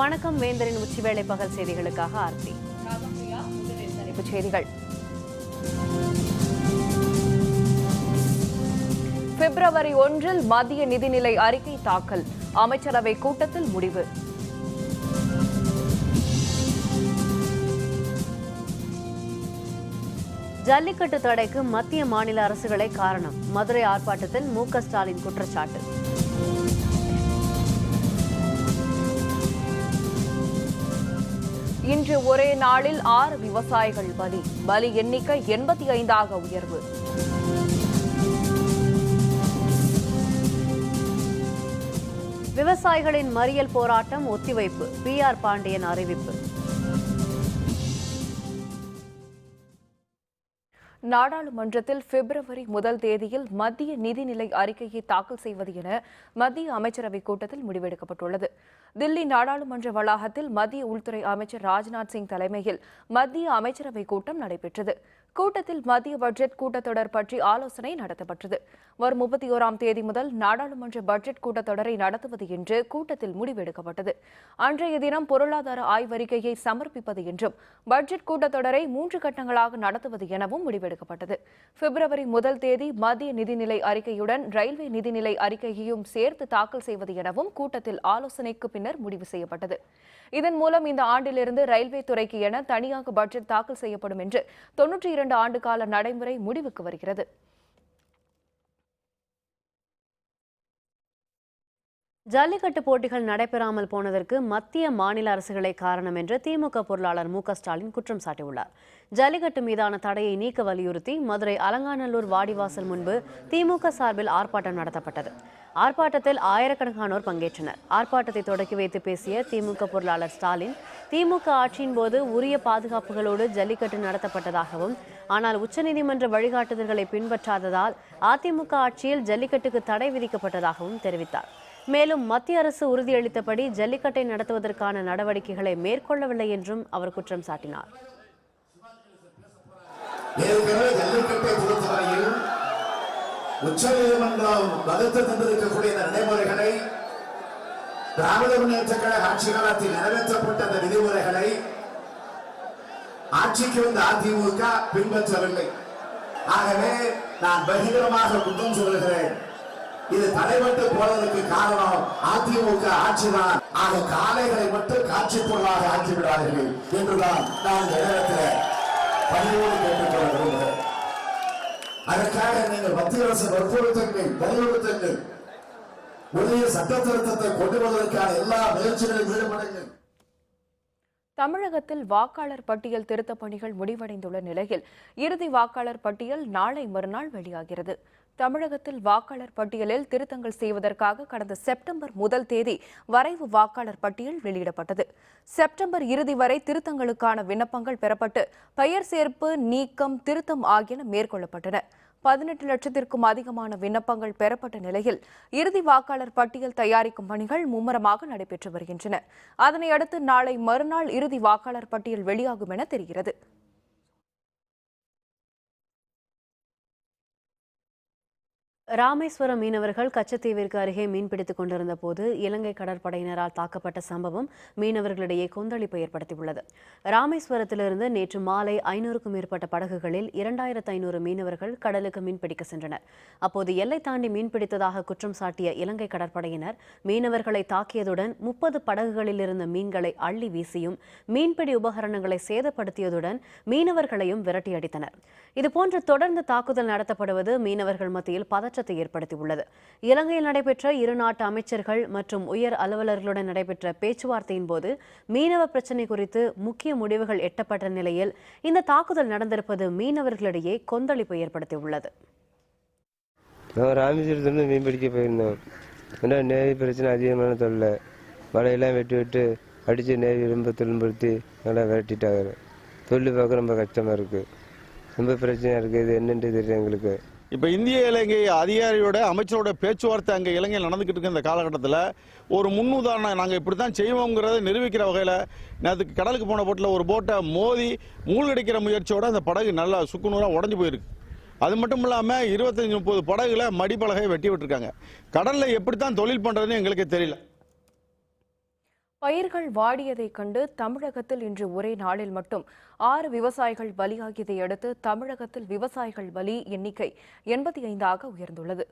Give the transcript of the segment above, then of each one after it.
வணக்கம். வேந்தரின் உச்சிவேளை பகல் செய்திகளுக்காக ஆர்த்தி. தலைப்புச் செய்திகள். பிப்ரவரி 1 மத்திய நிதிநிலை அறிக்கை தாக்கல். அமைச்சரவை கூட்டத்தில் முடிவு. ஜல்லிக்கட்டு தடைக்கு மத்திய மாநில அரசுகளே காரணம். மதுரை ஆர்ப்பாட்டத்தில் மு.க. ஸ்டாலின் குற்றச்சாட்டு. இன்று ஒரே நாளில் 6 விவசாயிகள் பலி எண்ணிக்கை 85ஆக உயர்வு. விவசாயிகளின் மறியல் போராட்டம் ஒத்திவைப்பு. பி.ஆர். பாண்டியன் அறிவிப்பு. நாடாளுமன்றத்தில் பிப்ரவரி 1 தேதியில் மத்திய நிதிநிலை அறிக்கையை தாக்கல் செய்வது என மத்திய அமைச்சரவைக் கூட்டத்தில் முடிவெடுக்கப்பட்டுள்ளது. தில்லி நாடாளுமன்ற வளாகத்தில் மத்திய உள்துறை அமைச்சர் ராஜ்நாத் சிங் தலைமையில் மத்திய அமைச்சரவைக் கூட்டம் நடைபெற்றது. கூட்டத்தில் மத்திய பட்ஜெட் கூட்டத்தொடர் பற்றி ஆலோசனை நடத்தப்பட்டது. வரும் 31ஆம் தேதி முதல் நாடாளுமன்ற பட்ஜெட் கூட்டத்தொடரை நடத்துவது என்று கூட்டத்தில் முடிவெடுக்கப்பட்டது. அன்றைய தினம் பொருளாதார ஆய்வறிக்கையை சமர்ப்பிப்பது என்றும் பட்ஜெட் கூட்டத்தொடரை 3 கட்டங்களாக நடத்துவது எனவும் முடிவெடுக்கப்பட்டது. பிப்ரவரி 1 தேதி மத்திய நிதிநிலை அறிக்கையுடன் ரயில்வே நிதிநிலை அறிக்கையையும் சேர்த்து தாக்கல் செய்வது எனவும் கூட்டத்தில் ஆலோசனைக்கு பின்னர் முடிவு செய்யப்பட்டது. இதன் மூலம் இந்த ஆண்டிலிருந்து ரயில்வே துறைக்கு என தனியாக பட்ஜெட் தாக்கல் செய்யப்படும் என்று 92 ஆண்டு கால நடைமுறை முடிவுக்கு வருகிறது. ஜல்லிக்கட்டு போட்டிகள் நடைபெறாமல் போனதற்கு மத்திய மாநில அரசுகளே காரணம் என்று திமுக பொருளாளர் மு.க. ஸ்டாலின் குற்றம் சாட்டியுள்ளார். ஜல்லிக்கட்டு மீதான தடையை நீக்க வலியுறுத்தி மதுரை அலங்காநல்லூர் வாடிவாசல் முன்பு திமுக சார்பில் ஆர்ப்பாட்டம் நடத்தப்பட்டது. ஆர்ப்பாட்டத்தில் ஆயிரக்கணக்கானோர் பங்கேற்றனர். ஆர்ப்பாட்டத்தை தொடக்கி வைத்து பேசிய திமுக பொருளாளர் ஸ்டாலின், திமுக ஆட்சியின் போது உரிய பாதுகாப்புகளோடு ஜல்லிக்கட்டு நடத்தப்பட்டதாகவும், ஆனால் உச்சநீதிமன்ற வழிகாட்டுதல்களை பின்பற்றாததால் அதிமுக ஆட்சியில் ஜல்லிக்கட்டுக்கு தடை விதிக்கப்பட்டதாகவும் தெரிவித்தார். மேலும் மத்திய அரசு உறுதியளித்தபடி ஜல்லிக்கட்டை நடத்துவதற்கான நடவடிக்கைகளை மேற்கொள்ளவில்லை என்றும் அவர் குற்றம் சாட்டினார். உச்சநீதிமன்றம் வகுத்து தந்திருக்கக்கூடிய நடைமுறைகளை, திராவிட முன்னேற்ற கழக ஆட்சி காலத்தில் நிறைவேற்றப்பட்ட அந்த விதிமுறைகளை ஆட்சிக்கு வந்த அதிமுக பின்பற்றவில்லை. ஆகவே நான் பகிரமாக குற்றம் சொல்கிறேன். இது தடைபட்டு போனதற்கு காரணம் அதிமுக ஆட்சிதான். ஆக காளைகளை மட்டும் காட்சி பொருளாக ஆக்கிவிடாதீர்கள் என்றுதான் நான் இந்த நேரத்தில் பணியோடு கேட்டுக்கொள்ள விரும்புகிறேன். அதற்காக நீங்கள் மத்திய அரசு வலியுறுத்துங்கள். உரிய சட்ட திருத்தத்தை கொண்டு வருவதற்கான எல்லா முயற்சிகளையும் ஈடுபடுங்கள். தமிழகத்தில் வாக்காளர் பட்டியல் திருத்தப் பணிகள் முடிவடைந்துள்ள நிலையில் இறுதி வாக்காளர் பட்டியல் நாளை மறுநாள் வெளியாகிறது. தமிழகத்தில் வாக்காளர் பட்டியலில் திருத்தங்கள் செய்வதற்காக கடந்த செப்டம்பர் 1 தேதி வரைவு வாக்காளர் பட்டியல் வெளியிடப்பட்டது. செப்டம்பர் இறுதி வரை திருத்தங்களுக்கான விண்ணப்பங்கள் பெறப்பட்டு பெயர் சேர்ப்பு, நீக்கம், திருத்தம் ஆகியன மேற்கொள்ளப்பட்டன. 18 லட்சத்திற்கும் அதிகமான விண்ணப்பங்கள் பெறப்பட்ட நிலையில் இறுதி வாக்காளர் பட்டியல் தயாரிக்கும் பணிகள் மும்முரமாக நடைபெற்று வருகின்றன. அதனையடுத்து நாளை மறுநாள் இறுதி வாக்காளர் பட்டியல் வெளியாகும் என தெரிகிறது. ராமேஸ்வரம் மீனவர்கள் கச்சத்தீவிற்கு அருகே மீன்பிடித்துக் கொண்டிருந்த போது இலங்கை கடற்படையினரால் தாக்கப்பட்ட சம்பவம் மீனவர்களிடையே கொந்தளிப்பை ஏற்படுத்தியுள்ளது. ராமேஸ்வரத்திலிருந்து நேற்று மாலை 500க்கும் மேற்பட்ட படகுகளில் 2500 மீனவர்கள் கடலுக்கு மீன்பிடிக்க சென்றனர். அப்போது எல்லை தாண்டி மீன்பிடித்ததாக குற்றம் சாட்டிய இலங்கை கடற்படையினர் மீனவர்களை தாக்கியதுடன் 30 படகுகளில் இருந்த மீன்களை அள்ளி வீசியும் மீன்பிடி உபகரணங்களை சேதப்படுத்தியதுடன் மீனவர்களையும் விரட்டியடித்தனர். இதுபோன்று தொடர்ந்து தாக்குதல் நடத்தப்படுவது மீனவர்கள் மத்தியில் பதற்றத்தை ஏற்படுத்தியுள்ளது. இலங்கையில் நடைபெற்ற இரு நாட்டு அமைச்சர்கள் மற்றும் உயர் அலுவலர்களுடன் நடைபெற்ற பேச்சுவார்த்தையின் போது மீனவ பிரச்சினை குறித்து முக்கிய முடிவுகள் எட்டப்பட்ட நிலையில் இந்த தாக்குதல் நடந்திருப்பது மீனவர்களிடையே கொந்தளிப்பை ஏற்படுத்தியுள்ளது. ராமேஸ்வரத்திலிருந்து மீன் பிடிக்க போயிருந்தோம். நேவி பிரச்சனை அதிகமான தொல்லை. வலையெல்லாம் வெட்டி அடித்து நேவி ரொம்ப துன்புறுத்தி நல்லா விரட்டிட்டாங்க. தொழில் பார்க்க ரொம்ப கஷ்டமாக இருக்குது. ரொம்ப பிரச்சனையாக இருக்குது. இது என்னென்று தெரியும் எங்களுக்கு. இப்போ இந்திய இலங்கை அதிகாரியோட அமைச்சரோட பேச்சுவார்த்தை அங்கே இலங்கையில் நடந்துக்கிட்டு இருக்க இந்த காலகட்டத்தில் ஒரு முன்னுதாரணம் நாங்கள் இப்படி தான் செய்வோங்கிறத நிரூபிக்கிற வகையில் நேற்றுக்கு கடலுக்கு போன போட்டில் ஒரு போட்டை மோதி மூழ்கடிக்கிற முயற்சியோட அந்த படகு நல்லா சுக்குநூறாக உடஞ்சி போயிருக்கு. அது மட்டும் இல்லாமல் 25-30 படகுல மடிப்பலகை வெட்டி விட்டுருக்காங்க. கடலில் எப்படி தான் தொழில் பண்ணுறதுன்னு எங்களுக்கு தெரியல. பயிர்கள் வாடியதைக் கண்டு தமிழகத்தில் இன்று ஒரே நாளில் மட்டும் 6 விவசாயிகள் பலியாகியதை அடுத்து தமிழகத்தில் விவசாயிகள் பலி எண்ணிக்கை 85ஆக உயர்ந்துள்ளது.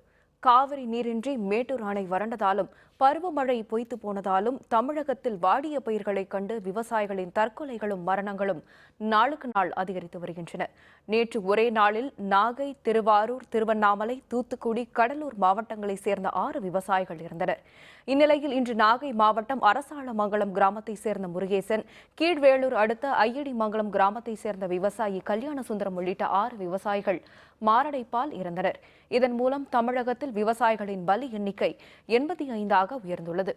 காவிரி நீரின்றி மேட்டூர் அணை வறண்டதாலும் பருவமழை பொய்த்து போனதாலும் தமிழகத்தில் வாடிய பயிர்களைக் கண்டு விவசாயிகளின் தற்கொலைகளும் மரணங்களும் நாளுக்கு நாள் அதிகரித்து வருகின்றன. நேற்று ஒரே நாளில் நாகை, திருவாரூர், திருவண்ணாமலை, தூத்துக்குடி, கடலூர் மாவட்டங்களைச் சேர்ந்த 6 விவசாயிகள் இறந்தனர். இந்நிலையில் இன்று நாகை மாவட்டம் அரசாளமங்கலம் கிராமத்தைச் சேர்ந்த முருகேசன், கீழ்வேளூர் அடுத்த ஐயடிமங்கலம் கிராமத்தைச் சேர்ந்த விவசாயி கல்யாணசுந்தரம் உள்ளிட்ட 6 விவசாயிகள் மாரடைப்பால் இறந்தனர். இதன் மூலம் தமிழகத்தில் விவசாயிகளின் பலி எண்ணிக்கை 85ஆக உயர்ந்துள்ளது.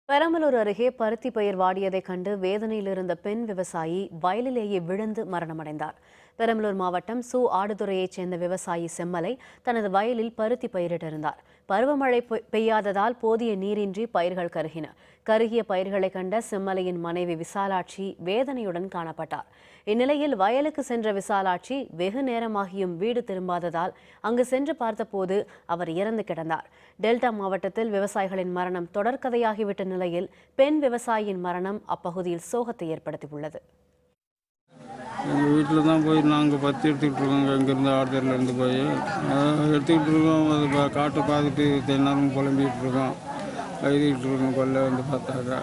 பெரம்பலூர் அருகே பருத்தி பயிர் வாடியதைக் கண்டு வேதனையில் இருந்த பெண் விவசாயி வயலிலேயே விழுந்து மரணமடைந்தார். பெரம்பலூர் மாவட்டம் ஆடுதுறையைச் சேர்ந்த விவசாயி செம்மலை தனது வயலில் பருத்தி பயிரிட்டிருந்தார். பருவமழை பெய்யாததால் போதிய நீரின்றி பயிர்கள் கருகிய பயிர்களை கண்ட செம்மலையின் மனைவி விசாலாட்சி வேதனையுடன் காணப்பட்டார். இந்நிலையில் வயலுக்கு சென்ற விசாலாட்சி வெகு நேரமாகியும் வீடு திரும்பாததால் அங்கு சென்று பார்த்தபோது அவர் இறந்து கிடந்தார். டெல்டா மாவட்டத்தில் விவசாயிகளின் மரணம் தொடர்கதையாகிவிட்ட நிலையில் பெண் விவசாயியின் மரணம் அப்பகுதியில் சோகத்தை ஏற்படுத்தியுள்ளது. எங்கள் வீட்டில் தான் போய் நாங்கள் பத்தி எடுத்துக்கிட்டு இருக்கோங்க. இங்கேருந்து ஆடுதர்லேருந்து போய் எடுத்துக்கிட்டு இருக்கோம். அது காட்டை பார்த்துட்டு தென்னாரும் புலம்பிகிட்டு இருக்கோம். எழுதிக்கிட்டு இருக்கோம். கொல்லை வந்து பார்த்தாக்கா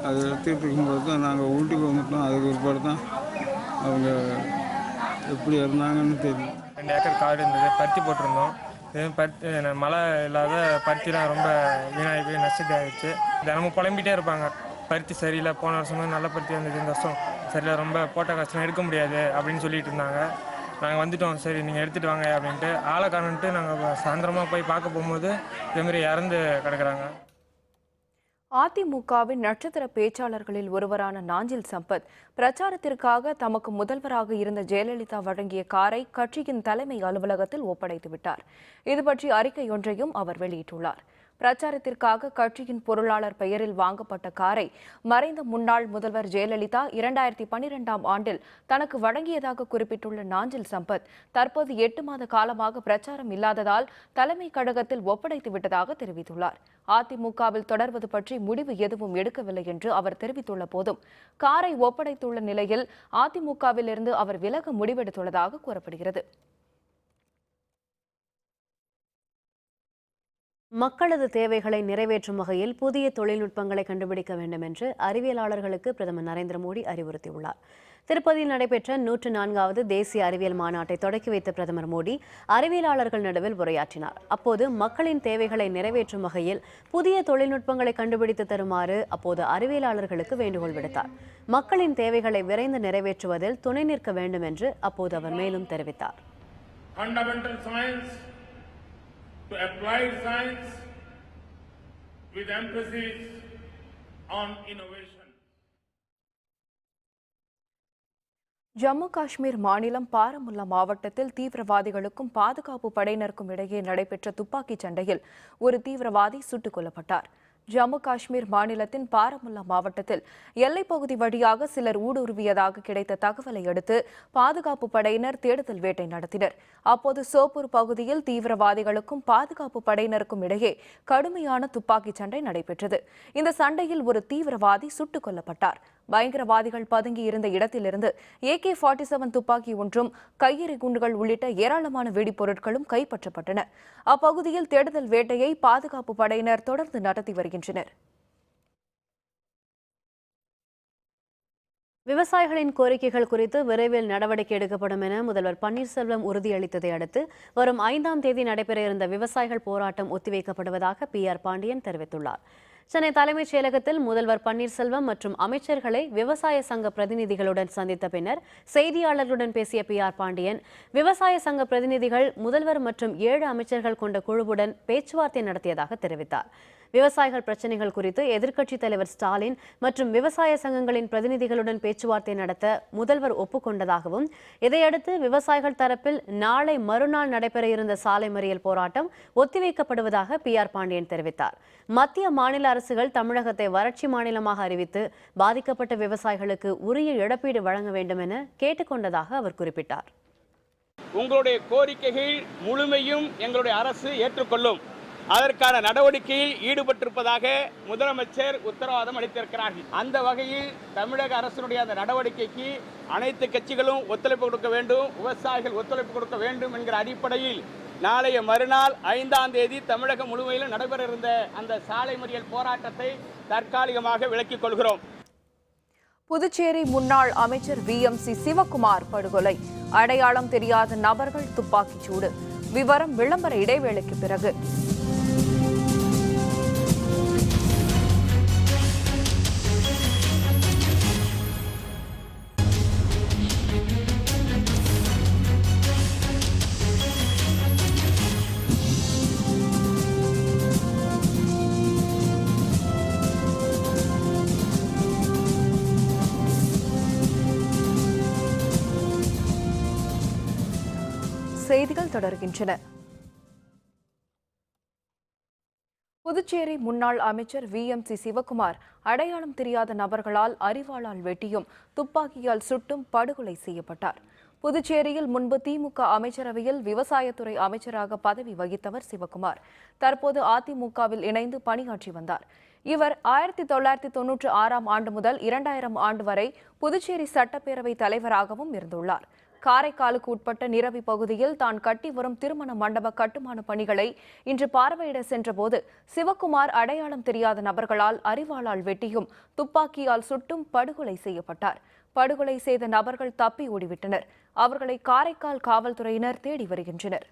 அது எடுத்துக்கிட்டு இருக்கும்போது தான் நாங்கள் வீட்டுக்கு வந்துட்டோம். அதுக்கு பிற்பாடு தான் அவங்க எப்படி இருந்தாங்கன்னு தெரியும். 2 ஏக்கர் காடு இருந்தது, பருத்தி போட்டிருந்தோம். மழை இல்லாத பருத்திலாம் ரொம்ப வீணாகி போய் நஷ்டத்தை ஆகிடுச்சு. தினமும் புலம்பிகிட்டே இருப்பாங்க, பருத்தி சரியில்லை, போன வருஷம் நல்ல பருத்தி வந்தது, இந்த வருஷம் சரியில்லை, ரொம்ப போட்ட கஷ்டம் எடுக்க முடியாது அப்படின்னு சொல்லிட்டு இருந்தாங்க. நாங்கள் வந்துட்டோம், சரி நீங்கள் எடுத்துகிட்டு வாங்க அப்படின்ட்டு ஆளை காணுன்ட்டு நாங்கள் சாயந்தரமாக போய் பார்க்க போகும்போது இதேமாரி இறந்து கிடக்குறாங்க. அதிமுகவின் நட்சத்திர பேச்சாளர்களில் ஒருவரான நாஞ்சில் சம்பத் பிரச்சாரத்திற்காக தமக்கு முதல்வராக இருந்த ஜெயலலிதா வழங்கிய காரை கட்சியின் தலைமை அலுவலகத்தில் ஒப்படைத்து விட்டார். இதுபற்றி அறிக்கை ஒன்றையும் அவர் வெளியிட்டுள்ளார். பிரச்சாரத்திற்காக கட்சியின் பொருளாளர் பெயரில் வாங்கப்பட்ட காரை மறைந்த முன்னாள் முதல்வர் ஜெயலலிதா 2012ஆம் ஆண்டில் தனக்கு வழங்கியதாக குறிப்பிட்டுள்ள நாஞ்சில் சம்பத் தற்போது 8 மாத காலமாக பிரச்சாரம் இல்லாததால் தலைமை கழகத்தில் ஒப்படைத்து விட்டதாக தெரிவித்துள்ளார். அதிமுகவில் தொடர்வது பற்றி முடிவு எதுவும் எடுக்கவில்லை என்று அவர் தெரிவித்துள்ள போதும் காரை ஒப்படைத்துள்ள நிலையில் அதிமுகவில் இருந்து அவர் விலக முடிவெடுத்துள்ளதாக கூறப்படுகிறது. மக்களது தேவைகளை நிறைவேற்றும் வகையில் புதிய தொழில்நுட்பங்களை கண்டுபிடிக்க வேண்டும் என்று அறிவியலாளர்களுக்கு பிரதமர் நரேந்திர மோடி அறிவுறுத்தியுள்ளார். திருப்பதியில் நடைபெற்ற 104வது தேசிய அறிவியல் மாநாட்டை தொடக்கி வைத்த பிரதமர் மோடி அறிவியலாளர்கள் நடுவில் உரையாற்றினார். அப்போது மக்களின் தேவைகளை நிறைவேற்றும் வகையில் புதிய தொழில்நுட்பங்களை கண்டுபிடித்து தருமாறு அப்போது அறிவியலாளர்களுக்கு வேண்டுகோள் விடுத்தார். மக்களின் தேவைகளை விரைந்து நிறைவேற்றுவதில் துணை நிற்க வேண்டும் என்று அப்போது அவர் மேலும் தெரிவித்தார். To applied science with emphasis on innovation. Jammu Kashmir மாநிலம் பாரமுல்லா மாவட்டத்தில் தீவிரவாதிகளுக்கும் பாதுகாப்பு படையினருக்கும் இடையே நடைபெற்ற துப்பாக்கிச் சண்டையில் ஒரு தீவிரவாதி சுட்டுக் கொல்லப்பட்டார். ஜம்மு காஷ்மீர் மாநிலத்தின் பாரமுல்லா மாவட்டத்தில் எல்லைப்பகுதி வழியாக சிலர் ஊடுருவியதாக கிடைத்த தகவலை அடுத்து பாதுகாப்பு படையினர் தேடுதல் வேட்டை நடத்தினர். அப்போது சோப்பூர் பகுதியில் தீவிரவாதிகளுக்கும் பாதுகாப்பு படையினருக்கும் இடையே கடுமையான துப்பாக்கிச் சண்டை நடைபெற்றது. இந்த சண்டையில் ஒரு தீவிரவாதி சுட்டுக் கொல்லப்பட்டார். பயங்கரவாதிகள் பதுங்கி இருந்த இடத்திலிருந்து AK-47 துப்பாக்கி ஒன்றும் கையெறி குண்டுகள் உள்ளிட்ட ஏராளமான வெடிப்பொருட்களும் கைப்பற்றப்பட்டன. அப்பகுதியில் தேடுதல் வேட்டையை பாதுகாப்பு படையினர் தொடர்ந்து நடத்தி வருகின்றனர். விவசாயிகளின் கோரிக்கைகள் குறித்து விரைவில் நடவடிக்கை எடுக்கப்படும் என முதல்வர் பன்னீர்செல்வம் உறுதியளித்ததை அடுத்து வரும் 5ஆம் தேதி நடைபெற இருந்த விவசாயிகள் போராட்டம் ஒத்திவைக்கப்படுவதாக PR பாண்டியன் தெரிவித்துள்ளார். சென்னை தலைமைச் செயலகத்தில் முதல்வர் பன்னீர்செல்வம் மற்றும் அமைச்சர்களை விவசாய சங்க பிரதிநிதிகளுடன் சந்தித்த பின்னர் செய்தியாளர்களுடன் பேசிய PR பாண்டியன் விவசாய சங்க பிரதிநிதிகள் முதல்வர் மற்றும் 7 அமைச்சர்கள் கொண்ட குழுவுடன் பேச்சுவார்த்தை நடத்தியதாக தெரிவித்தார். விவசாயிகள் பிரச்சினைகள் குறித்து எதிர்க்கட்சித் தலைவர் ஸ்டாலின் மற்றும் விவசாய சங்கங்களின் பிரதிநிதிகளுடன் பேச்சுவார்த்தை நடத்த முதல்வர் ஒப்புக்கொண்டதாகவும் இதையடுத்து விவசாயிகள் தரப்பில் நாளை மறுநாள் நடைபெற இருந்த சாலை மறியல் போராட்டம் ஒத்திவைக்கப்படுவதாக PR பாண்டியன் தெரிவித்தார். மத்திய மாநில அரசுகள் தமிழகத்தை வறட்சி மாநிலமாக அறிவித்து பாதிக்கப்பட்ட விவசாயிகளுக்கு உரிய இழப்பீடு வழங்க வேண்டும் என கேட்டுக்கொண்டதாக அவர் குறிப்பிட்டார். உங்களுடைய கோரிக்கைகள் முழுமையும் எங்களுடைய அரசு ஏற்றுக்கொள்ளும். அதற்கான நடவடிக்கையில் ஈடுபட்டிருப்பதாக முதலமைச்சர் உத்தரவாதம் அளித்திருக்கிறார்கள். அந்த வகையில் தமிழக அரசினுடைய அந்த நடவடிக்கைக்கு அனைத்து கட்சிகளும் ஒத்துழைப்பு கொடுக்க வேண்டும், விவசாயிகள் ஒத்துழைப்பு கொடுக்க வேண்டும் என்கிற அடிப்படையில் நாளைய மறுநாள் 5ஆம் தேதி தமிழகம் முழுமையிலும் நடைபெற இருந்த அந்த சாலை மறியல் போராட்டத்தை தற்காலிகமாக விலக்கிக் கொள்கிறோம். புதுச்சேரி முன்னாள் அமைச்சர் VMC சிவக்குமார் படுகொலை, அடையாளம் தெரியாத நபர்கள் துப்பாக்கிச்சூடு. விவரம் விளம்பர இடைவேளைக்கு பிறகு. செய்திகள் தொடர்கின்றன. புதுச்சேரி முன்னாள் அமைச்சர் VMC சிவக்குமார் அடையாளம் தெரியாத நபர்களால் அரிவாளால் வெட்டியும் துப்பாக்கியால் சுட்டும் படுகொலை செய்யப்பட்டார். புதுச்சேரியில் முன்பு திமுக அமைச்சரவையில் விவசாயத்துறை அமைச்சராக பதவி வகித்தவர் சிவக்குமார். தற்போது அதிமுகவில் இணைந்து பணியாற்றி வந்தார். இவர் 1996ஆம் ஆண்டு முதல் 2000 ஆண்டு வரை புதுச்சேரி சட்டப்பேரவை தலைவராகவும் இருந்துள்ளார். காரைக்காலுக்கு உட்பட்ட நிரவி பகுதியில் தான் கட்டி வரும் திருமண மண்டப கட்டுமான பணிகளை இன்று பார்வையிட சென்றபோது சிவக்குமார் அடையாளம் தெரியாத நபர்களால் அரிவாளால் வெட்டியும் துப்பாக்கியால் சுட்டும் படுகொலை செய்யப்பட்டார். படுகொலை செய்த நபர்கள் தப்பி ஓடிவிட்டனர். அவர்களை காரைக்கால் காவல்துறையினர் தேடி வருகின்றனர்.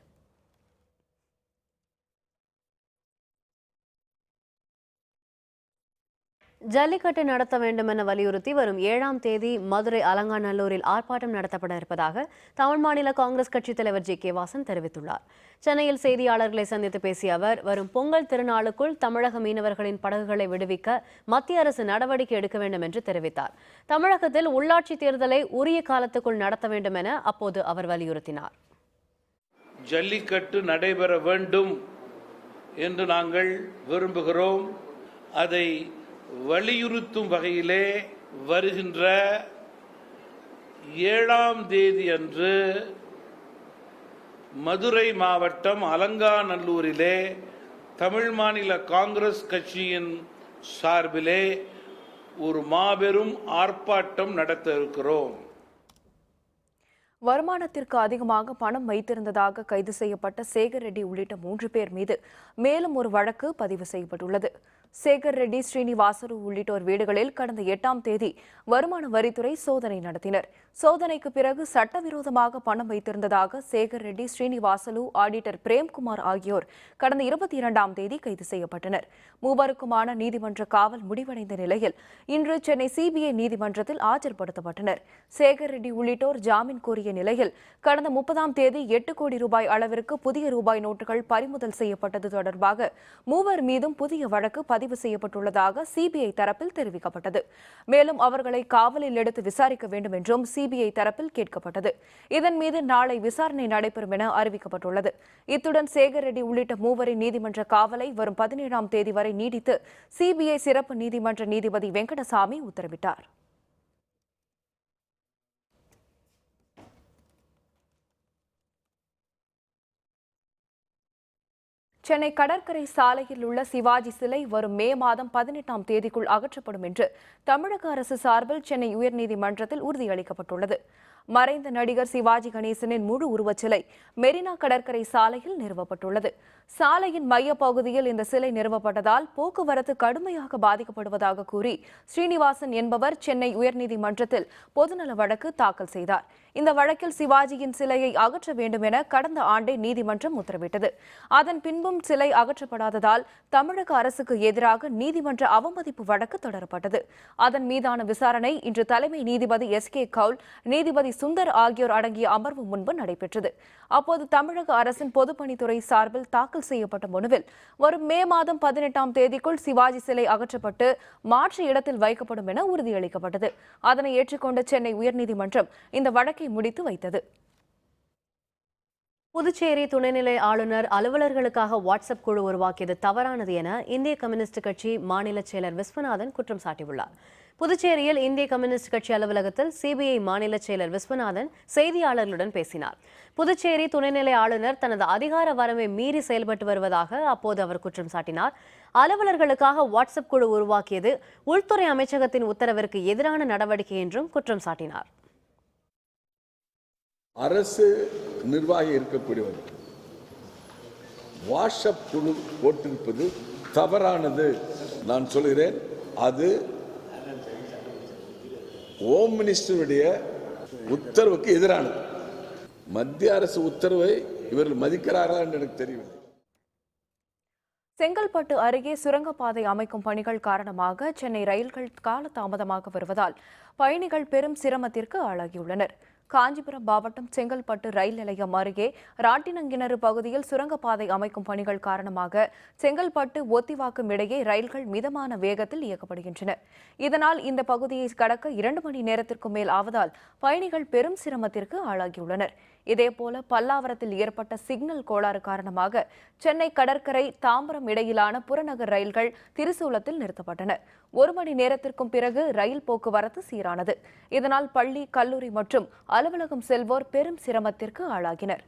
ஜல்லிக்கட்டு நடத்த வேண்டும் என வலியுறுத்தி வரும் 7ஆம் தேதி மதுரை அலங்காநல்லூரில் ஆர்ப்பாட்டம் நடத்தப்பட இருப்பதாக தமிழ் மாநில காங்கிரஸ் கட்சித் தலைவர் JK வாசன் தெரிவித்துள்ளார். சென்னையில் செய்தியாளர்களை சந்தித்து பேசிய அவர், வரும் பொங்கல் திருநாளுக்குள் தமிழக மீனவர்களின் படகுகளை விடுவிக்க மத்திய அரசு நடவடிக்கை எடுக்க வேண்டும் என்று தெரிவித்தார். தமிழகத்தில் உள்ளாட்சி தேர்தலை உரிய காலத்துக்குள் நடத்த வேண்டும் என அப்போது அவர் வலியுறுத்தினார். ஜல்லிக்கட்டு நடைபெற வேண்டும் என்று நாங்கள் விரும்புகிறோம். அதை வலியுறுத்தும் வகையிலே வருகின்ற 7ஆம் தேதி அன்று மதுரை மாவட்டம் அலங்காநல்லூரிலே தமிழ் மாநில காங்கிரஸ் கட்சியின் சார்பிலே ஒரு மாபெரும் ஆர்ப்பாட்டம் நடத்த இருக்கிறோம். வருமானத்திற்கு அதிகமாக பணம் வைத்திருந்ததாக கைது செய்யப்பட்ட சேகர் ரெட்டி உள்ளிட்ட 3 பேர் மீது மேலும் ஒரு வழக்கு பதிவு செய்யப்பட்டுள்ளது. சேகர் ரெட்டி, ஸ்ரீனிவாசலு உள்ளிட்டோர் வீடுகளில் கடந்த 8ஆம் தேதி வருமான வரித்துறை சோதனை நடத்தினர். சோதனைக்கு பிறகு சட்டவிரோதமாக பணம் வைத்திருந்ததாக சேகர் ரெட்டி, ஸ்ரீனிவாசலு, ஆடிட்டர் பிரேம்குமார் ஆகியோர் கடந்த 22ஆம் தேதி கைது செய்யப்பட்டனர். மூவருக்குமான நீதிமன்ற காவல் முடிவடைந்த நிலையில் இன்று சென்னை CBI நீதிமன்றத்தில் ஆஜர்படுத்தப்பட்டனர். சேகர் ரெட்டி உள்ளிட்டோர் ஜாமீன் கோரிய நிலையில் கடந்த 30ஆம் தேதி 8 கோடி ரூபாய் அளவிற்கு புதிய ரூபாய் நோட்டுகள் பறிமுதல் செய்யப்பட்டது தொடர்பாக மூவர் மீதும் புதிய வழக்கு பதிவு செய்யப்பட்டுள்ளதாக CBI தரப்பில் தெரிவிக்கப்பட்டது. மேலும் அவர்களை காவலில் எடுத்து விசாரிக்க வேண்டும் என்றும் CBI தரப்பில் கேட்கப்பட்டது. இதன் மீது நாளை விசாரணை நடைபெறும் என அறிவிக்கப்பட்டுள்ளது. இத்துடன் சேகர் ரெட்டி உள்ளிட்ட மூவரின் நீதிமன்ற காவலை வரும் 17ஆம் தேதி வரை நீடித்து CBI சிறப்பு நீதிமன்ற நீதிபதி வெங்கடசாமி உத்தரவிட்டார். சென்னை கடற்கரை சாலையில் உள்ள சிவாஜி சிலை வரும் மே மாதம் 18ஆம் தேதிக்குள் அகற்றப்படும் என்று தமிழக அரசு சார்பில் சென்னை உயர்நீதிமன்றத்தில் உறுதியளிக்கப்பட்டுள்ளது. மறைந்த நடிகர் சிவாஜி கணேசனின் முழு உருவச்சிலை மெரினா கடற்கரை சாலையில் நிறுவப்பட்டுள்ளது. சாலையின் மையப்பகுதியில் இந்த சிலை நிறுவப்பட்டதால் போக்குவரத்து கடுமையாக பாதிக்கப்படுவதாக கூறி ஸ்ரீனிவாசன் என்பவர் சென்னை உயர்நீதிமன்றத்தில் பொதுநல வழக்கு தாக்கல் செய்தார். இந்த வழக்கில் சிவாஜியின் சிலையை அகற்ற வேண்டும் என கடந்த ஆண்டே நீதிமன்றம் உத்தரவிட்டது. அதன் பின்பும் சிலை அகற்றப்படாததால் தமிழக அரசுக்கு எதிராக நீதிமன்ற அவமதிப்பு வழக்கு தொடரப்பட்டது. அதன் மீதான விசாரணை இன்று தலைமை நீதிபதி SK கவுல், நீதிபதி சுந்தர் ஆகியோர் அடங்கிய அமர்வு முன்பு நடைபெற்றது. அப்போது தமிழக அரசின் பொதுப்பணித்துறை சார்பில் தாக்கல் செய்யப்பட்ட மனுவில் வரும் மே மாதம் 18ஆம் தேதிக்குள் சிவாஜி சிலை அகற்றப்பட்டு மாற்று இடத்தில் வைக்கப்படும் என உறுதியளிக்கப்பட்டது. அதனை ஏற்றுக்கொண்ட சென்னை உயர்நீதிமன்றம் இந்த வழக்கை முடித்து வைத்தது. புதுச்சேரி துணைநிலை ஆளுநர் அலுவலர்களுக்காக வாட்ஸ்அப் குழு உருவாக்கியது தவறானது என இந்திய கம்யூனிஸ்ட் கட்சி மாநில செயலர் விஸ்வநாதன் குற்றம் சாட்டியுள்ளார். புதுச்சேரியில் இந்திய கம்யூனிஸ்ட் கட்சி அலுவலகத்தில் சிபிஐ மாநில செயலர் விஸ்வநாதன் செய்தியாளர்களுடன் பேசினார். புதுச்சேரி துணைநிலை ஆளுநர் தனது அதிகார வரம்பை மீறி செயல்பட்டு வருவதாக அப்போது அவர் குற்றம் சாட்டினார். அலுவலர்களுக்காக வாட்ஸ்அப் குழு உருவாக்கியது உள்துறை அமைச்சகத்தின் உத்தரவிற்கு எதிரான நடவடிக்கை என்றும் குற்றம் சாட்டினார். அரசு நிர்வாகி இருக்கக்கூடியவர் வாட்ஸ்அப் குழு போட்டிருப்பது தவறானது. நான் சொல்கிறேன், அது ஹோம் மினிஸ்டருடைய உத்தரவுக்கு எதிரானது. மத்திய அரசு உத்தரவை இவர்கள் மதிக்கிறார்களா என்று எனக்கு தெரியவில்லை. செங்கல்பட்டு அருகே சுரங்கப்பாதை அமைக்கும் பணிகள் காரணமாக சென்னை ரயில்கள் காலதாமதமாக வருவதால் பயணிகள் பெரும் சிரமத்திற்கு ஆளாகியுள்ளனர். காஞ்சிபுரம் மாவட்டம் செங்கல்பட்டு ரயில் நிலையம் அருகே ராட்டினங்கிணறு பகுதியில் சுரங்கப்பாதை அமைக்கும் பணிகள் காரணமாக செங்கல்பட்டு ஒத்திவாக்கம் இடையே ரயில்கள் மிதமான வேகத்தில் இயக்கப்படுகின்றன. இதனால் இந்த பகுதியை கடக்க 2 மணி நேரத்திற்கும் மேல் ஆவதால் பயணிகள் பெரும் சிரமத்திற்கு ஆளாகியுள்ளனர். இதேபோல பல்லாவரத்தில் ஏற்பட்ட சிக்னல் கோளாறு காரணமாக சென்னை கடற்கரை தாம்பரம் இடையிலான புறநகர் ரயில்கள் திரிசூலத்தில் நிறுத்தப்பட்டன. 1 மணி நேரத்திற்கும் பிறகு ரயில் போக்குவரத்து சீரானது. இதனால் பள்ளி, கல்லூரி மற்றும் அலுவலகம் செல்வோர் பெரும் சிரமத்திற்கு ஆளாகினர்.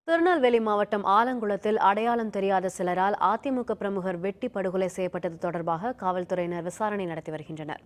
திருநெல்வேலி மாவட்டம் ஆலங்குளத்தில் அடையாளம் தெரியாத சிலரால் அதிமுக பிரமுகர் வெட்டி படுகொலை செய்யப்பட்டது தொடர்பாக காவல்துறையினர் விசாரணை நடத்தி வருகின்றனர்.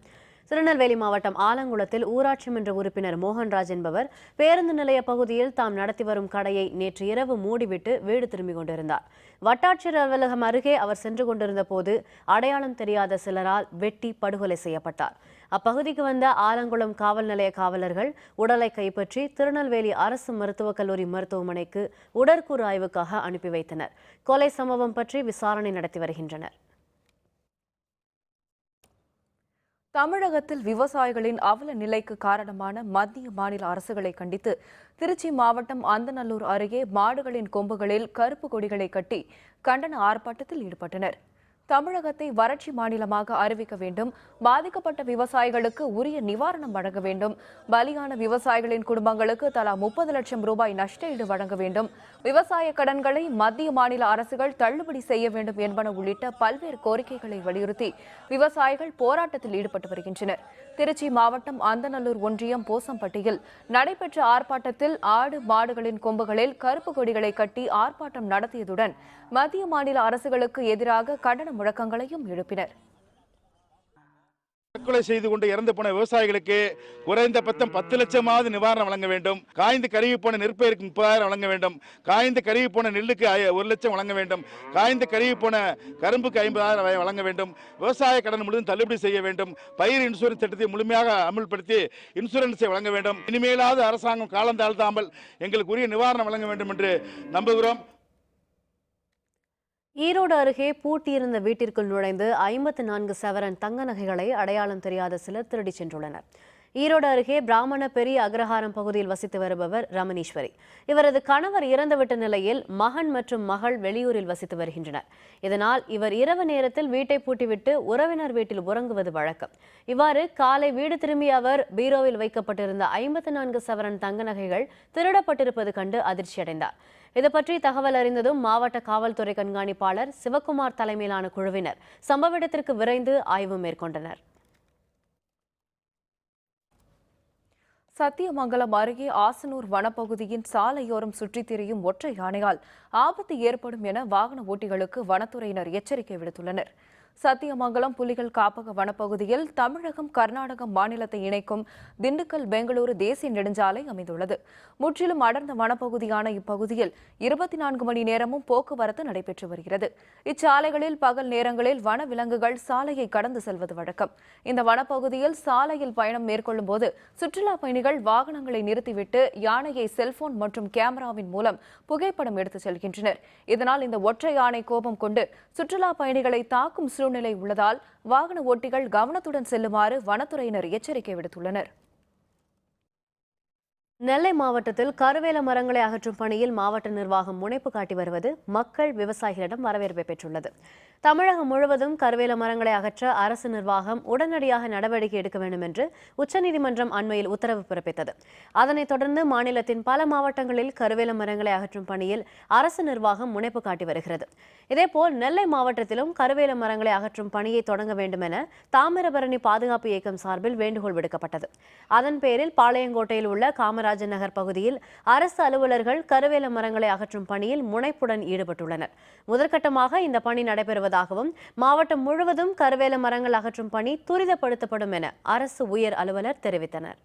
திருநெல்வேலி மாவட்டம் ஆலங்குளத்தில் ஊராட்சி மன்ற உறுப்பினர் மோகன்ராஜ் என்பவர் பேருந்து நிலைய பகுதியில் தாம் நடத்தி வரும் கடையை நேற்று இரவு மூடிவிட்டு வீடு திரும்பிக் கொண்டிருந்தார். வட்டாட்சியர் அலுவலகம் அருகே அவர் சென்று கொண்டிருந்த போது அடையாளம் தெரியாத சிலரால் வெட்டி படுகொலை செய்யப்பட்டார். அப்பகுதிக்கு வந்த ஆலங்குளம் காவல் நிலைய காவலர்கள் உடலை கைப்பற்றி திருநெல்வேலி அரசு மருத்துவக் கல்லூரி மருத்துவமனைக்கு உடற்கூறு ஆய்வுக்காக அனுப்பி வைத்தனர். கொலை சம்பவம் பற்றி விசாரணை நடத்தி வருகின்றனர். தமிழகத்தில் விவசாயிகளின் அவல நிலைக்கு காரணமான மத்திய மாநில அரசுகளை கண்டித்து திருச்சி மாவட்டம் அந்தநல்லூர் அருகே மாடுகளின் கொம்புகளில் கருப்பு கொடிகளை கட்டி கண்டன ஆர்ப்பாட்டத்தில் ஈடுபட்டனர். தமிழகத்தை வறட்சி மாநிலமாக அறிவிக்க வேண்டும், பாதிக்கப்பட்ட விவசாயிகளுக்கு உரிய நிவாரணம் வழங்க வேண்டும், பலியான விவசாயிகளின் குடும்பங்களுக்கு தலா 30 லட்சம் ரூபாய் நஷ்டஈடு வழங்க வேண்டும், விவசாய கடன்களை மத்திய மாநில அரசுகள் தள்ளுபடி செய்ய வேண்டும் என்பன உள்ளிட்ட பல்வேறு கோரிக்கைகளை வலியுறுத்தி விவசாயிகள் போராட்டத்தில் ஈடுபட்டு வருகின்றனர். திருச்சி மாவட்டம் அந்தநல்லூர் ஒன்றியம் போசம்பட்டியில் நடைபெற்ற ஆர்ப்பாட்டத்தில் ஆடு மாடுகளின் கொம்புகளில் கருப்பு கொடிகளை கட்டி ஆர்ப்பாட்டம் நடத்தியதுடன் மத்திய மாநில அரசுகளுக்கு எதிராக கண்டன முழக்கங்களையும் எழுப்பினர். தற்கொலை செய்து கொண்டு இறந்து போன விவசாயிகளுக்கு குறைந்தபட்சம் 10 லட்சமாவது நிவாரணம் வழங்க வேண்டும். காய்ந்து கருகி போன நெற்பயிருக்கு 30,000 வழங்க வேண்டும். காய்ந்து கருகி போன நெல்லுக்கு 1 லட்சம் வழங்க வேண்டும். காய்ந்து கருகி போன கரும்புக்கு 50,000 வழங்க வேண்டும். விவசாய கடன் முழுவதும் தள்ளுபடி செய்ய வேண்டும். பயிர் இன்சூரன்ஸ் திட்டத்தை முழுமையாக அமல்படுத்தி இன்சூரன்ஸை வழங்க வேண்டும். இனிமேலாவது அரசாங்கம் காலம் தாழ்த்தாமல் எங்களுக்கு உரிய நிவாரணம் வழங்க வேண்டும் என்று நம்புகிறோம். ஈரோடு அருகே பூட்டியிருந்த வீட்டிற்குள் நுழைந்து 54 சவரன் தங்க நகைகளை அடையாளம் தெரியாத சிலர் திருடிச் சென்றுள்ளனர். ஈரோடு அருகே பிராமண பெரிய அக்ரஹாரம் பகுதியில் வசித்து வருபவர் ரமணீஸ்வரி. இவரது கணவர் இறந்துவிட்ட நிலையில் மகன் மற்றும் மகள் வெளியூரில் வசித்து வருகின்றனர். இதனால் இவர் இரவு நேரத்தில் வீட்டை பூட்டிவிட்டு உறவினர் வீட்டில் உறங்குவது வழக்கம். இவ்வாறு காலை வீடு திரும்பிய அவர் பீரோவில் வைக்கப்பட்டிருந்த 54 சவரன் தங்க நகைகள் திருடப்பட்டிருப்பது கண்டு அதிர்ச்சியடைந்தார். இது பற்றி தகவல் அறிந்ததும் மாவட்ட காவல்துறை கண்காணிப்பாளர் சிவக்குமார் தலைமையிலான குழுவினர் சம்பவ இடத்திற்கு விரைந்து ஆய்வு மேற்கொண்டனர். சத்தியமங்கலம் அருகே ஆசனூர் வனப்பகுதியின் சாலையோரம் சுற்றித் திரியும் ஒற்றை யானையால் ஆபத்து ஏற்படும் என வாகன ஓட்டிகளுக்கு வனத்துறையினர் எச்சரிக்கை விடுத்துள்ளனர். சத்தியமங்கலம் புலிகள் காப்பக வனப்பகுதியில் தமிழகம், கர்நாடகம் மாநிலத்தை இணைக்கும் திண்டுக்கல் பெங்களூரு தேசிய நெடுஞ்சாலை அமைந்துள்ளது. முற்றிலும் அடர்ந்த வனப்பகுதியான இப்பகுதியில் 24 மணி நேரமும் போக்குவரத்து நடைபெற்று வருகிறது. இச்சாலைகளில் பகல் நேரங்களில் வன விலங்குகள் சாலையை கடந்து செல்வது வழக்கம். இந்த வனப்பகுதியில் சாலையில் பயணம் மேற்கொள்ளும் போது சுற்றுலா பயணிகள் வாகனங்களை நிறுத்திவிட்டு யானையை செல்போன் மற்றும் கேமராவின் மூலம் புகைப்படம் எடுத்துச் செல்கின்றனர். இதனால் இந்த ஒற்றை யானை கோபம் கொண்டு சுற்றுலா பயணிகளை தாக்கும் சூழ்நிலை உள்ளதால் வாகன ஓட்டிகள் கவனத்துடன் செல்லுமாறு வனத்துறையினர் எச்சரிக்கை விடுத்துள்ளனர். நெல்லை மாவட்டத்தில் கருவேல மரங்களை அகற்றும் பணியில் மாவட்ட நிர்வாகம் முனைப்பு காட்டி வருவது மக்கள் விவசாயிகளிடம் வரவேற்பை பெற்றுள்ளது. தமிழகம் முழுவதும் கருவேல மரங்களை அகற்ற அரசு நிர்வாகம் உடனடியாக நடவடிக்கை எடுக்க வேண்டும் என்று உச்சநீதிமன்றம் அண்மையில் உத்தரவு பிறப்பித்தது. அதனைத் தொடர்ந்து மாநிலத்தின் பல மாவட்டங்களில் கருவேல மரங்களை அகற்றும் பணியில் அரசு நிர்வாகம் முனைப்பு காட்டி வருகிறது. இதேபோல் நெல்லை மாவட்டத்திலும் கருவேல மரங்களை அகற்றும் பணியை தொடங்க வேண்டும் என தாமிரபரணி பாதுகாப்பு இயக்கம் சார்பில் வேண்டுகோள் விடுக்கப்பட்டது. அதன் பேரில் பாளையங்கோட்டையில் உள்ள காமராஜர் நகர் பகுதியில் அரசு அலுவலர்கள் கருவேல மரங்களை அகற்றும் பணியில் முனைப்புடன் ஈடுபட்டுள்ளனர். முதற்கட்டமாக இந்த பணி நடைபெறுவதாகவும் மாவட்டம் முழுவதும் கருவேல மரங்கள் அகற்றும் பணி துரிதப்படுத்தப்படும் என அரசு உயர் அலுவலர் தெரிவித்தனர்.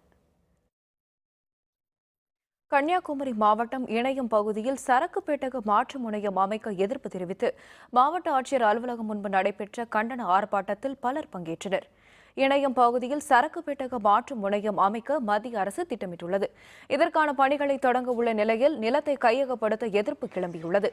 கன்னியாகுமரி மாவட்டம் இணையம் பகுதியில் சரக்கு பெட்டக மாற்று முனையம் அமைக்க எதிர்ப்பு தெரிவித்து மாவட்ட ஆட்சியர் அலுவலகம் முன்பு நடைபெற்ற கண்டன ஆர்ப்பாட்டத்தில் பலர் பங்கேற்றனர். இணையம் பகுதியில் சரக்கு பெட்டக மாற்று முனையம் அமைக்க மத்திய அரசு திட்டமிட்டுள்ளது. இதற்கான பணிகளை தொடங்க உள்ள நிலையில் நிலத்தை கையகப்படுத்த எதிர்ப்பு கிளம்பியுள்ளது.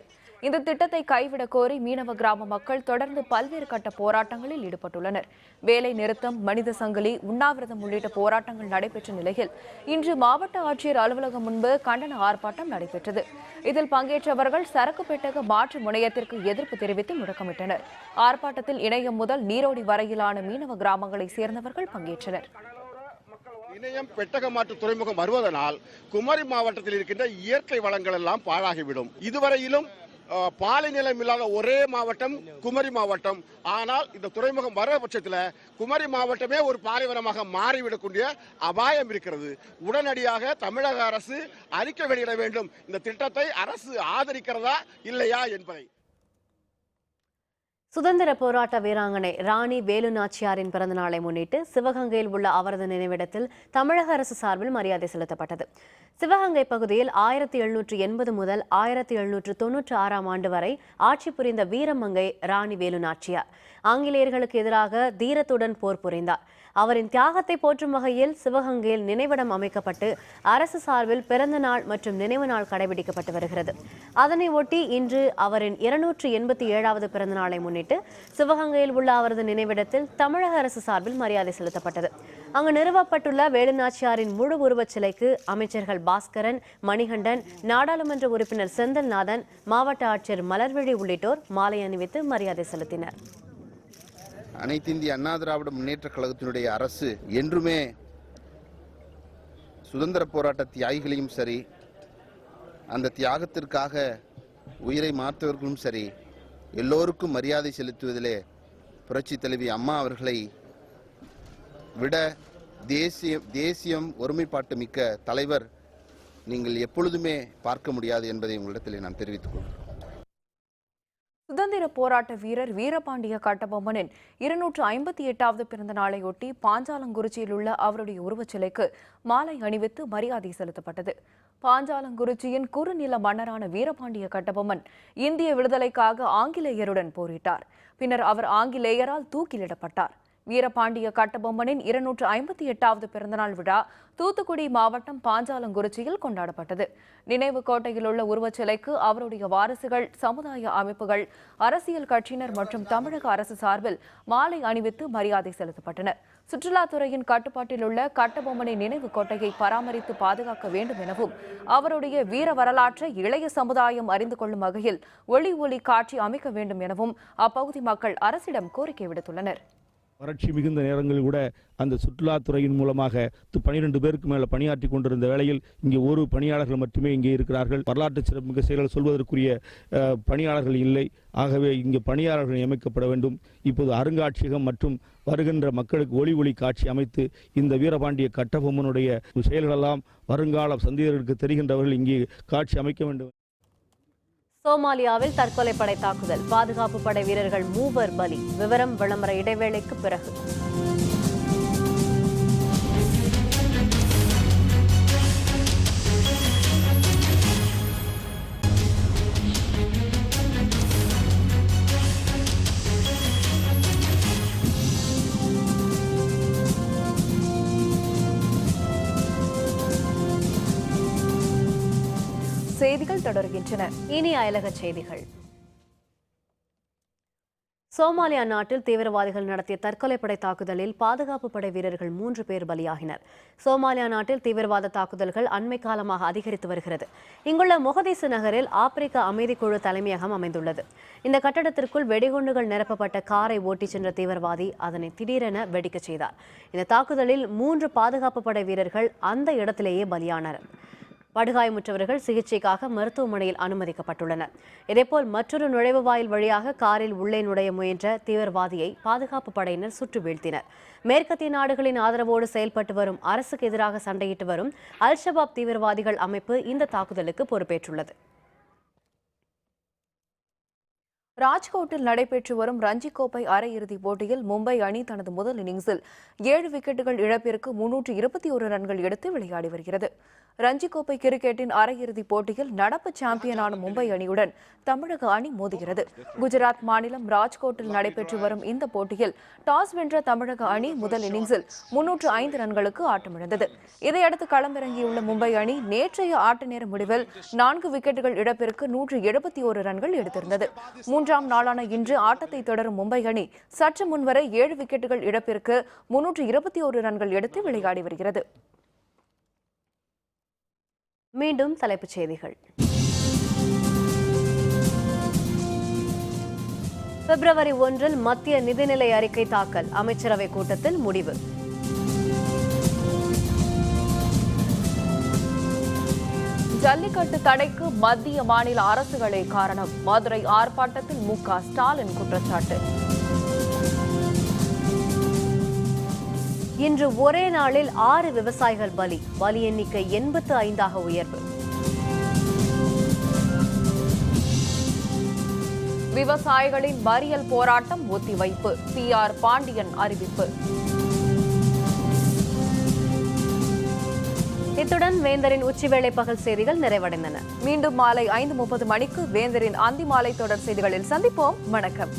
இந்த திட்டத்தை கைவிடக் கோரி மீனவ கிராம மக்கள் தொடர்ந்து பல்வேறு கட்ட போராட்டங்களில் ஈடுபட்டுள்ளனர். வேலை நிறுத்தம், மனித சங்கிலி, உண்ணாவிரதம் உள்ளிட்ட போராட்டங்கள் நடைபெற்ற நிலையில் இன்று மாவட்ட ஆட்சியர் அலுவலகம் முன்பு கண்டன ஆர்ப்பாட்டம் நடைபெற்றது. இதில் பங்கேற்றவர்கள் சரக்கு பெட்டக மாற்று முனையத்திற்கு எதிர்ப்பு தெரிவித்து முழக்கமிட்டனர். ஆர்ப்பாட்டத்தில் இணையம் முதல் நீரோடி வரையிலான மீனவ கிராமங்களை சேர்ந்தவர்கள் பங்கேற்றனர். இணையம் பெட்டக மாற்று துறைமுகம் வருவதனால் குமரி மாவட்டத்தில் இருக்கின்ற இயற்கை வளங்கள் எல்லாம் பாழாகிவிடும். இதுவரையிலும் பாலை நிலம் இல்லாத ஒரே மாவட்டம் குமரி மாவட்டம். ஆனால் இந்த துறைமுகம் வர பட்சத்தில் குமரி மாவட்டமே ஒரு பாலைவனமாக மாறிவிடக்கூடிய அபாயம் இருக்கிறது. உடனடியாக தமிழக அரசு அறிக்கை வெளியிட வேண்டும். இந்த திட்டத்தை அரசு ஆதரிக்கிறதா இல்லையா என்பதை. சுதந்திர போராட்ட வீராங்கனை ராணி வேலு நாச்சியாரின் பிறந்த நாளை முன்னிட்டு சிவகங்கையில் உள்ள அவரது நினைவிடத்தில் தமிழக அரசு சார்பில் மரியாதை செலுத்தப்பட்டது. சிவகங்கை பகுதியில் 1780 முதல் 1796 ஆண்டு வரை ஆட்சி புரிந்த வீரமங்கை ராணி வேலு நாச்சியார் ஆங்கிலேயர்களுக்கு எதிராக தீரத்துடன் போர் புரிந்தார். அவரின் தியாகத்தை போற்றும் வகையில் சிவகங்கையில் நினைவிடம் அமைக்கப்பட்டு அரசு சார்பில் பிறந்த நாள் மற்றும் நினைவு நாள் கடைபிடிக்கப்பட்டு வருகிறது. அதனை ஒட்டி இன்று அவரின் 287வது பிறந்த நாளை முன்னிட்டு சிவகங்கையில் உள்ள அவரது நினைவிடத்தில் தமிழக அரசு சார்பில் மரியாதை செலுத்தப்பட்டது. அங்கு நிறுவப்பட்டுள்ள வேலுநாச்சியாரின் முழு உருவச் சிலைக்கு அமைச்சர்கள் பாஸ்கரன், மணிகண்டன், நாடாளுமன்ற உறுப்பினர் செந்தில்நாதன், மாவட்ட ஆட்சியர் மலர்விழி உள்ளிட்டோர் மாலை அணிவித்து மரியாதை செலுத்தினர். அனைத்து இந்திய அண்ணா திராவிட முன்னேற்ற கழகத்தினுடைய அரசு என்றுமே சுதந்திர போராட்ட தியாகிகளையும் சரி, அந்த தியாகத்திற்காக உயிரை மாற்றவர்களும் சரி, எல்லோருக்கும் மரியாதை செலுத்துவதிலே புரட்சி தலைவி அம்மா அவர்களை விட தேசியம் ஒருமைப்பாட்டு மிக்க தலைவர் நீங்கள் எப்பொழுதுமே பார்க்க முடியாது என்பதை உங்களிடத்தில் நான் தெரிவித்துக் கொள்கிறேன். சுதந்திர போராட்ட வீரர் வீரபாண்டிய கட்டபொம்மனின் 258வது பிறந்த நாளையொட்டி பாஞ்சாலங்குறிச்சியில் உள்ள அவருடைய உருவச்சிலைக்கு மாலை அணிவித்து மரியாதை செலுத்தப்பட்டது. பாஞ்சாலங்குறிச்சியின் குறுநில மன்னரான வீரபாண்டிய கட்டபொம்மன் இந்திய விடுதலைக்காக ஆங்கிலேயருடன் போரிட்டார். பின்னர் அவர் ஆங்கிலேயரால் தூக்கிலிடப்பட்டார். வீரபாண்டிய கட்டபொம்மனின் 258வது பிறந்தநாள் விழா தூத்துக்குடி மாவட்டம் பாஞ்சாலங்குறிச்சியில் கொண்டாடப்பட்டது. நினைவு கோட்டையில் உள்ள உருவச்சிலைக்கு அவருடைய வாரிசுகள், சமுதாய அமைப்புகள், அரசியல் கட்சியினர் மற்றும் தமிழக அரசு சார்பில் மாலை அணிவித்து மரியாதை செலுத்தப்பட்டனர். சுற்றுலாத்துறையின் கட்டுப்பாட்டில் உள்ள கட்டபொம்மனின் நினைவு கோட்டையை பராமரித்து பாதுகாக்க வேண்டும் எனவும் அவருடைய வீர வரலாற்றை இளைய சமுதாயம் அறிந்து கொள்ளும் வகையில் ஒளி காட்சி அமைக்க வேண்டும் எனவும் அப்பகுதி மக்கள் அரசிடம் கோரிக்கை விடுத்துள்ளனர். வறட்சி மிகுந்த நேரங்களில் கூட அந்த சுற்றுலாத்துறையின் மூலமாக 12 பேருக்கு மேலே பணியாற்றி கொண்டிருந்த வேளையில் இங்கே ஒரு பணியாளர்கள் மட்டுமே இங்கே இருக்கிறார்கள். வரலாற்று சிறப்புமிக்க செயல்கள் சொல்வதற்குரிய பணியாளர்கள் இல்லை. ஆகவே இங்கே பணியாளர்கள் நியமிக்கப்பட வேண்டும். இப்போது அருங்காட்சியகம் மற்றும் வருகின்ற மக்களுக்கு ஒளி காட்சி அமைத்து இந்த வீரபாண்டிய கட்டபொம்மனுடைய செயல்களெல்லாம் வருங்கால சந்ததியர்களுக்கு தெரிகின்றவர்கள் இங்கே காட்சி அமைக்க வேண்டும். சோமாலியாவில் தற்கொலை படை தாக்குதல், பாதுகாப்பு படை வீரர்கள் 3 பலி. விவரம் விளம்பர இடைவேளைக்கு பிறகு. செய்திகள் தொடர்கின்றன. இனி அயலக செய்திகள். சோமாலியா நாட்டில் தீவிரவாதிகள் நடத்திய தற்கொலைப்படை தாக்குதலில் பாதுகாப்பு படை வீரர்கள் 3 பேர் பலியாகினர். சோமாலியா நாட்டில் தீவிரவாத தாக்குதல்கள் அண்மை காலமாக அதிகரித்து வருகிறது. இங்குள்ள மொகதீசு நகரில் ஆப்பிரிக்க அமைதிக்குழு தலைமையகம் அமைந்துள்ளது. இந்த கட்டடத்திற்குள் வெடிகுண்டுகள் நிரப்பப்பட்ட காரை ஓட்டிச் சென்ற தீவிரவாதி அதனை திடீரென வெடிக்கச் செய்தார். இந்த தாக்குதலில் 3 பாதுகாப்பு படை வீரர்கள் அந்த இடத்திலேயே பலியானர். படுகாயமுற்றவர்கள் சிகிச்சைக்காக மருத்துவமனையில் அனுமதிக்கப்பட்டுள்ளனர். இதேபோல் மற்றொரு நுழைவு வாயில் வழியாக காரில் உள்ளே நுழைய முயன்ற தீவிரவாதியை பாதுகாப்பு படையினர் சுட்டு வீழ்த்தினர். மேற்கத்திய நாடுகளின் ஆதரவோடு செயல்பட்டு வரும் அரசுக்கு எதிராக சண்டையிட்டு வரும் அல் ஷபாப் தீவிரவாதிகள் அமைப்பு இந்த தாக்குதலுக்கு பொறுப்பேற்றுள்ளது. ராஜ்கோட்டில் நடைபெற்று வரும் ரஞ்சி கோப்பை அரையிறுதிப் போட்டியில் மும்பை அணி தனது முதல் இன்னிங்ஸில் 7 விக்கெட்டுகள் இழப்பிற்கு 321 ரன்கள் எடுத்து விளையாடி வருகிறது. ரஞ்சி கோப்பை கிரிக்கெட்டின் அரையிறுதிப் போட்டியில் நடப்பு சாம்பியனான மும்பை அணியுடன் தமிழக அணி மோதுகிறது. குஜராத் மாநிலம் ராஜ்கோட்டில் நடைபெற்று வரும் இந்த போட்டியில் டாஸ் வென்ற தமிழக அணி முதல் இன்னிங்ஸில் 305 ரன்களுக்கு ஆட்டமிழந்தது. இதையடுத்து களமிறங்கியுள்ள மும்பை அணி நேற்றைய ஆட்ட நேர முடிவில் 4 விக்கெட்டுகள் இழப்பிற்கு 171 ரன்கள் எடுத்திருந்தது. 3ஆம் நாளான இன்று ஆட்டத்தை தொடரும் மும்பை அணி சற்று முன்வரை 7 விக்கெட்டுகள் இழப்பிற்கு 321 ரன்கள் எடுத்து விளையாடி வருகிறது. மீண்டும் தலைப்புச் செய்திகள். பிப்ரவரி 1 மத்திய நிதிநிலை அறிக்கை தாக்கல், அமைச்சரவை கூட்டத்தில் முடிவு. ஜல்லிக்கட்டு தடைக்கு மத்திய மாநில அரசுகளே காரணம், மதுரை ஆர்ப்பாட்டத்தில் மு.க. ஸ்டாலின் குற்றச்சாட்டு. இன்று ஒரே நாளில் 6 விவசாயிகள் பலி எண்ணிக்கை 85ஆக உயர்வு. விவசாயிகளின் மறியல் போராட்டம் ஒத்திவைப்பு, PR பாண்டியன் அறிவிப்பு. இத்துடன் வேந்தரின் உச்சிவேளை பகல் செய்திகள் நிறைவடைந்தன. மீண்டும் மாலை 5:30 மணிக்கு வேந்தரின் அந்திமாலை தொடர் செய்திகளில் சந்திப்போம். வணக்கம்.